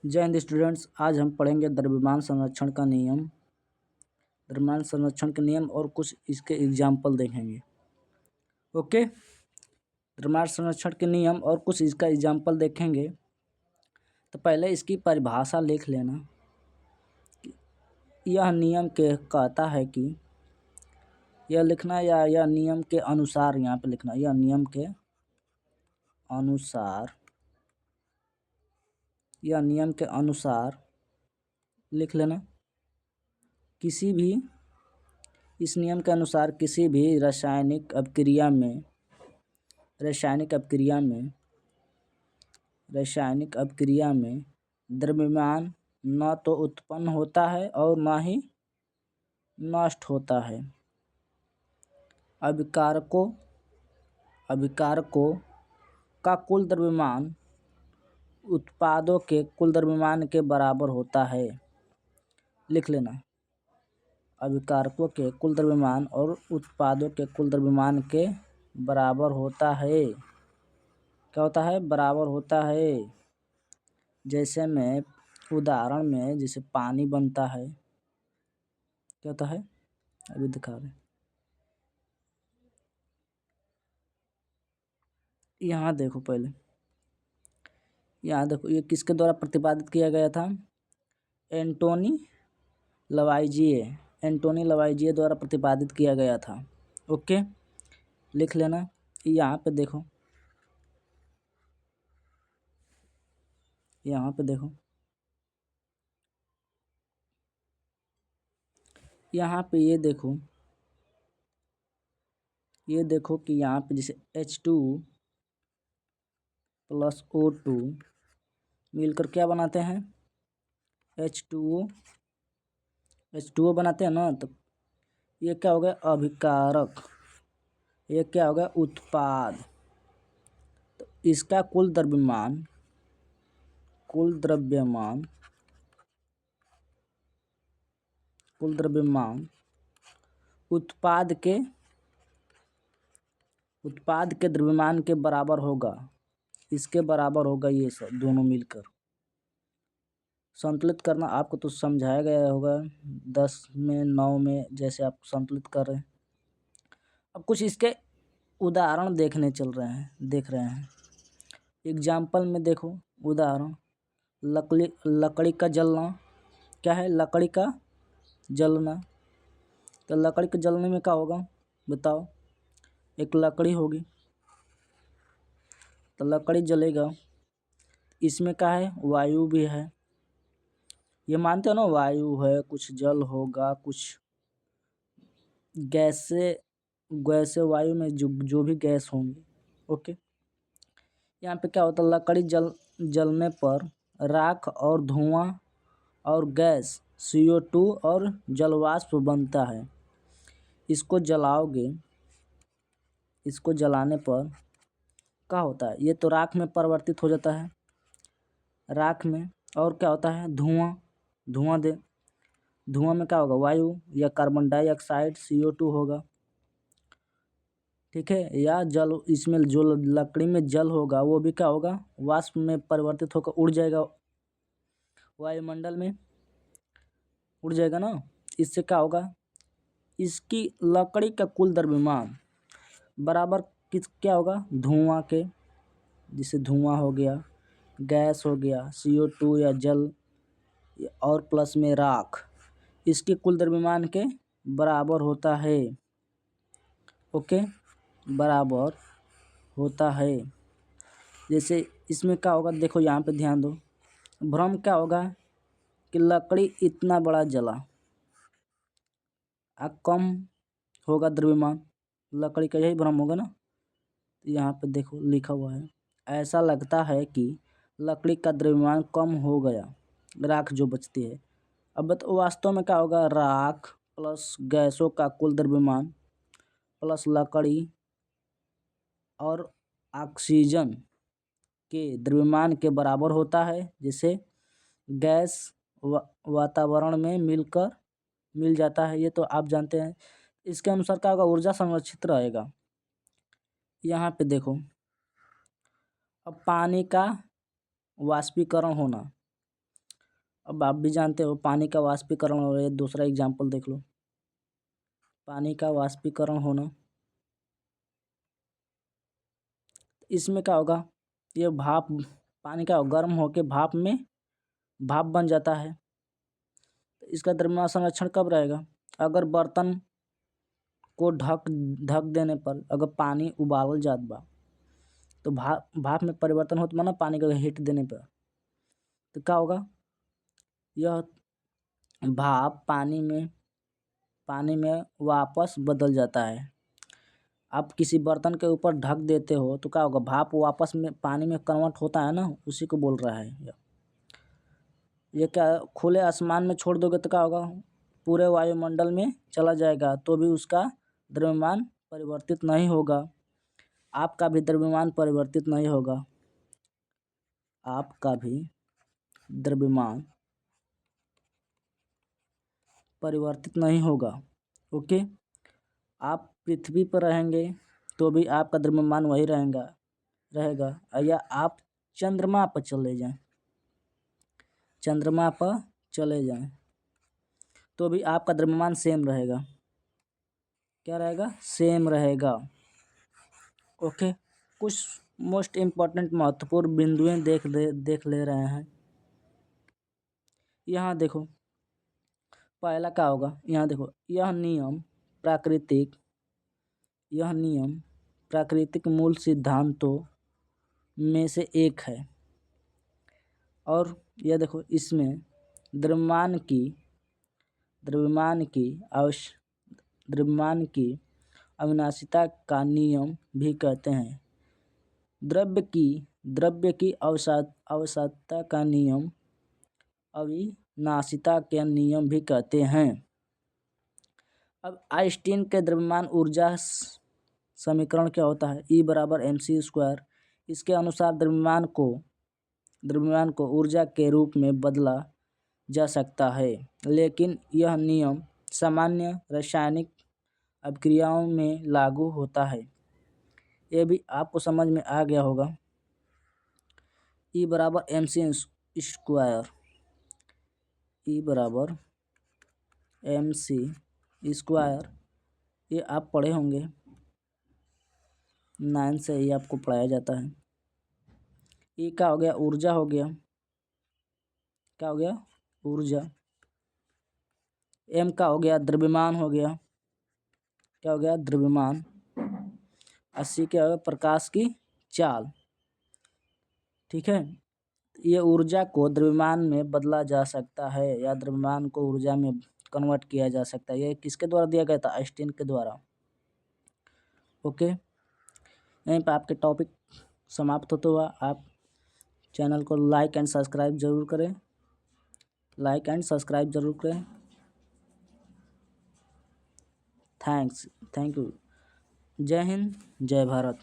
जय हिंद स्टूडेंट्स, आज हम पढ़ेंगे द्रव्यमान संरक्षण का नियम। द्रव्यमान संरक्षण के नियम और कुछ इसके एग्जाम्पल देखेंगे। ओके, द्रव्यमान संरक्षण के नियम और कुछ इसका एग्जाम्पल देखेंगे। तो पहले इसकी परिभाषा लिख लेना। यह नियम के कहता है कि यह लिखना या यह नियम के अनुसार यहाँ पे लिखना। यह नियम के अनुसार, यह नियम के अनुसार लिख लेना। किसी भी, इस नियम के अनुसार किसी भी रासायनिक अभिक्रिया में द्रव्यमान न तो उत्पन्न होता है और न ही नष्ट होता है। अभिकारकों का कुल द्रव्यमान उत्पादों के कुल द्रव्यमान के बराबर होता है। लिख लेना, अभिकारकों के कुल द्रव्यमान और उत्पादों के कुल द्रव्यमान के बराबर होता है। क्या होता है? बराबर होता है। जैसे में उदाहरण में जैसे पानी बनता है, क्या होता है? अभी दिखा रहे, यहाँ देखो, पहले यहाँ देखो, ये किसके द्वारा प्रतिपादित किया गया था? एंटोनी लवाइजिए द्वारा प्रतिपादित किया गया था। ओके, लिख लेना। यहाँ पे देखो, यहाँ पे देखो, यहाँ पे ये देखो कि यहाँ पे जैसे H2 + O2 मिलकर क्या बनाते हैं? H2O बनाते हैं ना। तो ये क्या हो गया? अभिकारक। ये क्या हो गया? उत्पाद। तो इसका कुल द्रव्यमान उत्पाद के द्रव्यमान के बराबर होगा। इसके बराबर होगा। ये सब दोनों मिलकर संतुलित करना आपको तो समझाया गया होगा 10 में 9 में, जैसे आप संतुलित कर रहे हैं। अब कुछ इसके उदाहरण देख रहे हैं। एग्जाम्पल में देखो, उदाहरण, लकड़ी का जलना। क्या है? लकड़ी का जलना। तो लकड़ी के जलने में क्या होगा? बताओ। एक लकड़ी होगी, तो लकड़ी जलेगा। इसमें क्या है? वायु भी है। ये मानते हो ना, वायु है, कुछ जल होगा, कुछ गैसे वायु में जो भी गैस होंगी। ओके, यहाँ पे क्या होता है? लकड़ी जलने पर राख और धुआं और गैस CO2 और जलवाष्प बनता है। इसको जलाने पर क्या होता है? ये तो राख में परिवर्तित हो जाता है। राख में और क्या होता है? धुआं में क्या होगा? वायु या कार्बन डाइऑक्साइड CO2 होगा। ठीक है। या जल, इसमें जो लकड़ी में जल होगा वो भी क्या होगा? वाष्प में परिवर्तित होकर उड़ जाएगा, वायुमंडल में उड़ जाएगा ना। इससे क्या होगा? इसकी लकड़ी का कुल द्रव्यमान बराबर क्या होगा? धुआं के, जिसे धुआं हो गया, गैस हो गया, CO2 या जल, और प्लस में राख, इसके कुल द्रव्यमान के बराबर होता है। ओके, बराबर होता है। जैसे इसमें क्या होगा? देखो यहाँ पे ध्यान दो। भ्रम क्या होगा? कि लकड़ी इतना बड़ा जला, कम होगा द्रव्यमान। लकड़ी का यही भ्रम होगा ना। तो यहाँ पे देखो लिखा हुआ है, ऐसा लगता है कि लकड़ी का द्रव्यमान कम हो गया, राख जो बचती है। अब तो वास्तव में क्या होगा? राख प्लस गैसों का कुल द्रव्यमान प्लस लकड़ी और ऑक्सीजन के द्रव्यमान के बराबर होता है। जैसे गैस वातावरण में मिल जाता है, ये तो आप जानते हैं। इसके अनुसार क्या होगा? ऊर्जा संरक्षित रहेगा। यहाँ पे देखो, अब पानी का वाष्पीकरण होना, अब आप भी जानते हो पानी का वाष्पीकरण हो रहा है। दूसरा एग्जाम्पल देख लो, पानी का वाष्पीकरण होना। इसमें क्या होगा, ये भाप, पानी का गर्म होकर भाप में भाप बन जाता है। तो इसका द्रव्यमान संरक्षण कब रहेगा, अगर बर्तन को ढक देने पर अगर पानी उबालल जात बा तो भाप में परिवर्तन होता बा ना, पानी का हीट देने पर। तो क्या होगा, यह भाप पानी में वापस बदल जाता है। आप किसी बर्तन के ऊपर ढक देते हो तो क्या होगा, भाप वापस में पानी में कन्वर्ट होता है ना, उसी को बोल रहा है ये क्या, खुले आसमान में छोड़ दोगे तो क्या होगा, पूरे वायुमंडल में चला जाएगा तो भी उसका द्रव्यमान परिवर्तित नहीं होगा। आपका भी द्रव्यमान परिवर्तित नहीं होगा, आपका भी द्रव्यमान परिवर्तित नहीं होगा। ओके, आप पृथ्वी पर रहेंगे तो भी आपका द्रव्यमान वही रहेगा। या आप चंद्रमा पर चले जाएं, चंद्रमा पर चले जाएं तो भी आपका द्रव्यमान सेम रहेगा। क्या रहेगा, सेम रहेगा। ओके, कुछ मोस्ट इम्पॉर्टेंट महत्वपूर्ण बिंदुएं देख ले रहे हैं। यहाँ देखो, पहला क्या होगा, यहाँ देखो, यह नियम प्राकृतिक मूल सिद्धांतों में से एक है। और यह देखो, इसमें द्रव्यमान की अविनाशिता का नियम भी कहते हैं। द्रव्य की अवसादता का नियम अविनाशिता के नियम भी कहते हैं। अब आइंस्टीन के द्रव्यमान ऊर्जा समीकरण क्या होता है, E बराबर mc²। इसके अनुसार द्रव्यमान को ऊर्जा के रूप में बदला जा सकता है, लेकिन यह नियम सामान्य रासायनिक अभिक्रियाओं में लागू होता है। ये भी आपको समझ में आ गया होगा। E बराबर mc², E बराबर mc², ये आप पढ़े होंगे, 9 से ही आपको पढ़ाया जाता है। E का हो गया, ऊर्जा हो गया, क्या हो गया, ऊर्जा। M का हो गया, द्रव्यमान हो गया, क्या हो गया, द्रव्यमान। 80 क्या होगा, प्रकाश की चाल। ठीक है, ये ऊर्जा को द्रव्यमान में बदला जा सकता है या द्रव्यमान को ऊर्जा में कन्वर्ट किया जा सकता है। ये किसके द्वारा दिया गया था, आइंस्टीन के द्वारा। ओके, यहीं पर आपके टॉपिक समाप्त होता हुआ। आप चैनल को लाइक एंड सब्सक्राइब जरूर करें, थैंक यू। जय हिंद, जय भारत।